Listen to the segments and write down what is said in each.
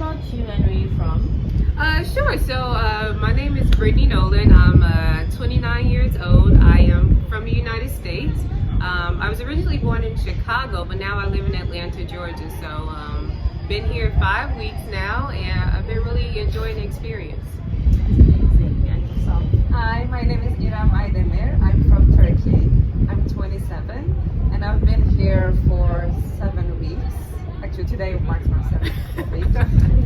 about you and where you from? Sure. My name is Brittany Nolan. I'm 29 years old. I am from the United States. I was originally born in Chicago, but now I live in Atlanta, Georgia. Been here 5 weeks now, and I've been really enjoying the experience. Amazing. And yourself? Hi, my name is İrem Aydemir. I'm from Turkey. I'm 27, and I've been here for 7 weeks. Actually, today marks my 7th week.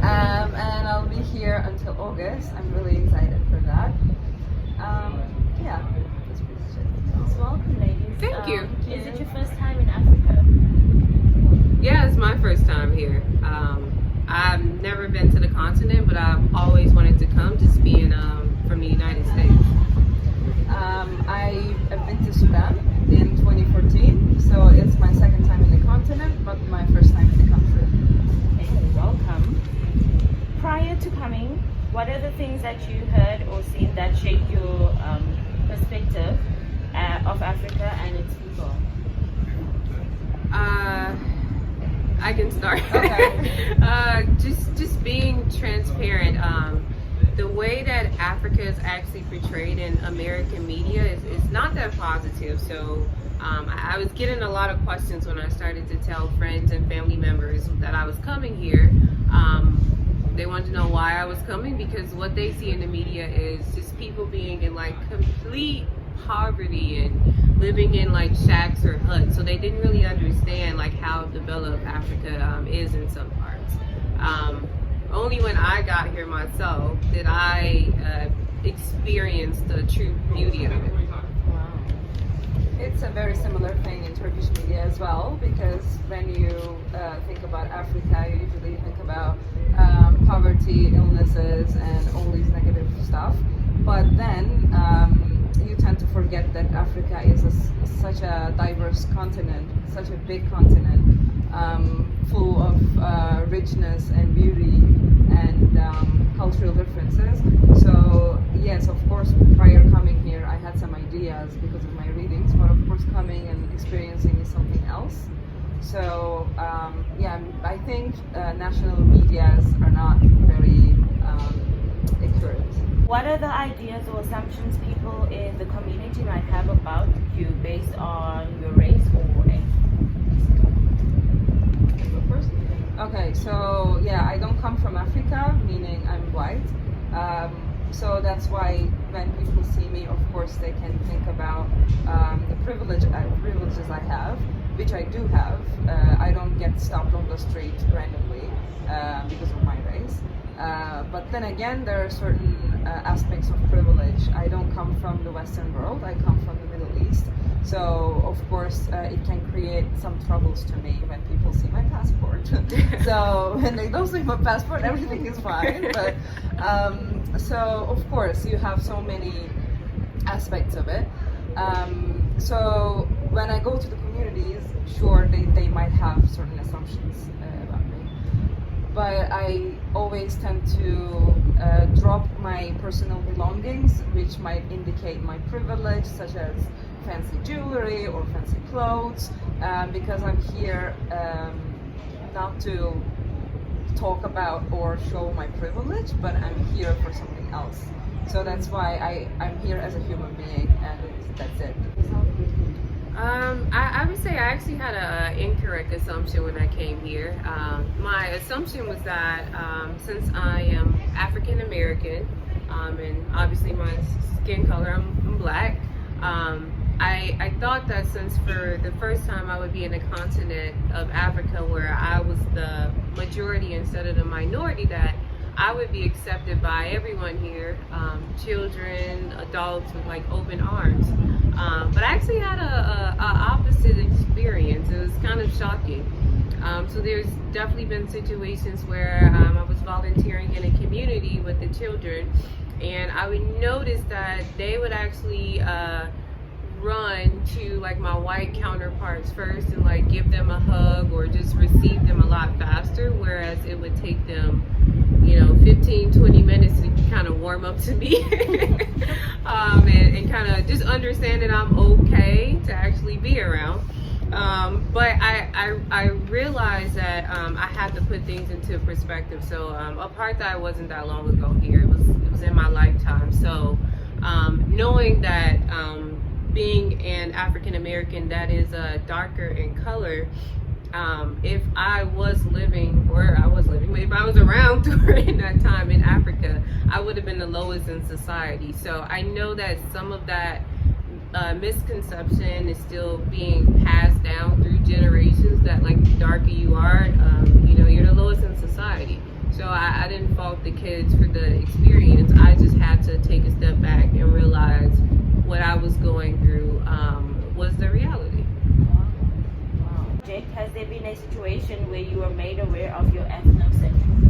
And I'll be here until August. I'm really excited for that. Yeah, that's pretty much it. So welcome, ladies. Thank you. Is it your first time in Africa? Yeah, it's my first time here. I've never been to the continent, but I've always wanted to come, just being from the United States. I've been to Sudan in 2014, so it's my second time in the continent, but my first time in the country. Okay, welcome. Prior to coming, what are the things that you heard or seen that shaped your perspective of Africa and its people? I can start. Okay. Just being transparent. The way that Africa is actually portrayed in American media is not that positive. So I was getting a lot of questions when I started to tell friends and family members that I was coming here. They wanted to know why I was coming, because what they see in the media is just people being in like complete poverty and living in like shacks or huts. So they didn't really understand like how developed Africa is in some parts. Only when I got here myself did I experience the true beauty of it. Wow. It's a very similar thing in Turkish media as well, because when you think about Africa, you usually think about poverty, illnesses, and all these negative stuff. But then you tend to forget that Africa is such a diverse continent, such a big continent, full of richness and beauty and cultural differences. So yes, of course, prior coming here, I had some ideas because of my readings, but of course coming and experiencing is something else. So yeah, I think national medias are not very accurate. What are the ideas or assumptions people in the community might have about you based on your race or age? Okay, so yeah, I don't come from Africa, meaning I'm white. So that's why when people see me, of course, they can think about the privileges I have, which I do have. I don't get stopped on the street randomly because of my race. But then again, there are certain aspects of privilege. I don't come from the Western world, I come from the Middle East. So, of course, it can create some troubles to me when people see my passport. So, when they don't see my passport, everything is fine. But, so, of course, you have so many aspects of it. So, when I go to the communities, sure, they might have certain assumptions about me. But I always tend to drop my personal belongings, which might indicate my privilege, such as fancy jewelry or fancy clothes, because I'm here not to talk about or show my privilege, but I'm here for something else. So that's why I'm here as a human being, and that's it. I would say I actually had an incorrect assumption when I came here. My assumption was that since I am African American, and obviously my skin color, I'm black, I thought that since for the first time I would be in a continent of Africa where I was the majority instead of the minority, that I would be accepted by everyone here, children, adults, with like open arms. But I actually had a opposite experience. It was kind of shocking. So there's definitely been situations where I was volunteering in a community with the children, and I would notice that they would actually run to like my white counterparts first and like give them a hug or just receive them a lot faster, whereas it would take them 15-20 minutes to kind of warm up to me and kind of just understand that I'm okay to actually be around. But I realized that I had to put things into perspective. So apartheid wasn't that long ago here. It was in my lifetime. So knowing that being an African American that is darker in color, if I was living, if I was around during that time in Africa, I would have been the lowest in society. So I know that some of that misconception is still being passed down through generations, that like the darker you are, you're the lowest in society. So I didn't fault the kids for the experience. I just had to take a step back and realize what I was going through was the reality. Wow. Jake, has there been a situation where you were made aware of your ethnocentrism?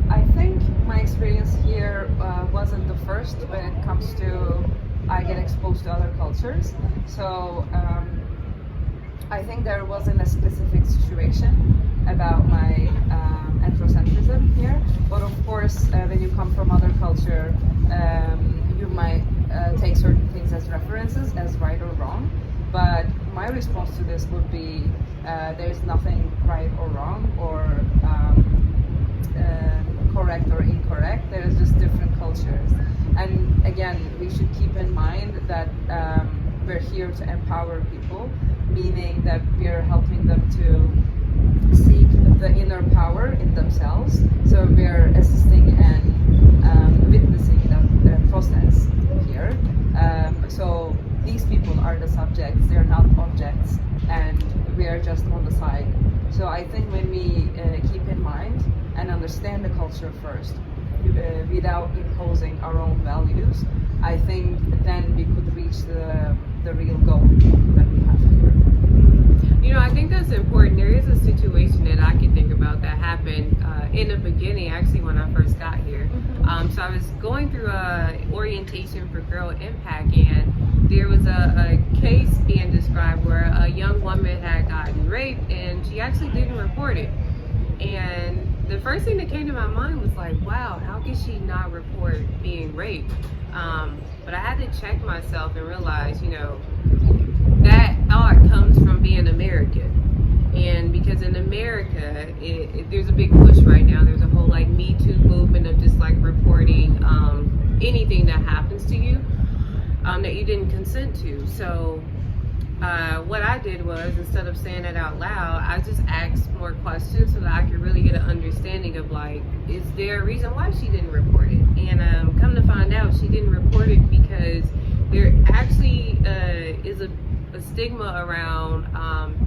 I think my experience here wasn't the first when it comes to I get exposed to other cultures. So I think there wasn't a specific situation about my ethnocentrism here. But of course, when you come from other culture, you might take certain things as references, as right or wrong. But my response to this would be there's nothing right or wrong, or correct or incorrect. There's just different cultures. And again, we should keep in mind that we're here to empower people, meaning that we're helping them to seek the inner power in themselves. So we're assisting and witnessing the process here. So these people are the subjects, they're not objects, and we are just on the side. So I think when we keep in mind and understand the culture first, without imposing our own values, I think then we could reach the real goal that we have here. I think that's important. There is a situation that I can think about that happened in the beginning, actually, when I first got here. So I was going through a orientation for Girl Impact, and there was a case being described where a young woman had gotten raped, and she actually didn't report it. And the first thing that came to my mind was like, wow, how can she not report being raped? But I had to check myself and realize, that thought comes from being American. And because in America, there's a big push right now. There's a whole like Me Too movement of just like reporting anything that happens to you that you didn't consent to. So what I did was, instead of saying it out loud, I just asked more questions so that I could really get an understanding of like, is there a reason why she didn't report it? And come to find out, she didn't report it because there actually is a stigma around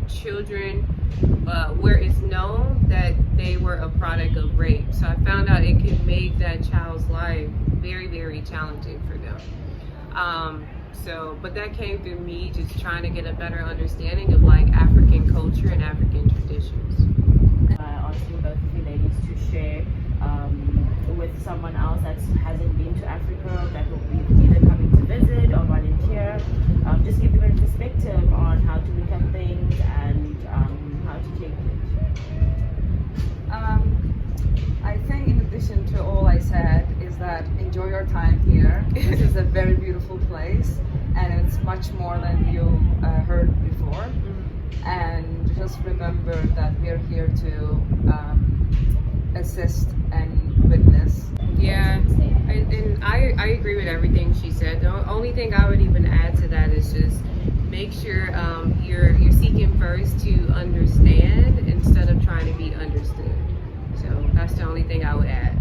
children where it's known that they were a product of rape. So I found out it could make that child's life very, very challenging for them. But that came through me just trying to get a better understanding of like African culture and African traditions. Asking both of you ladies to share with someone else that hasn't been to Africa, that will be either coming to visit or volunteer, just give them a perspective on how to look at things and how to take it. I think in addition to all I said is that enjoy your time here. This is a very beautiful place, and it's much more than you heard before. And just remember that we're here to assist and witness. Yeah, and I agree with everything she said. The only thing I would even add to that is just make sure you're seeking first to understand instead of trying to be understood. So that's the only thing I would add.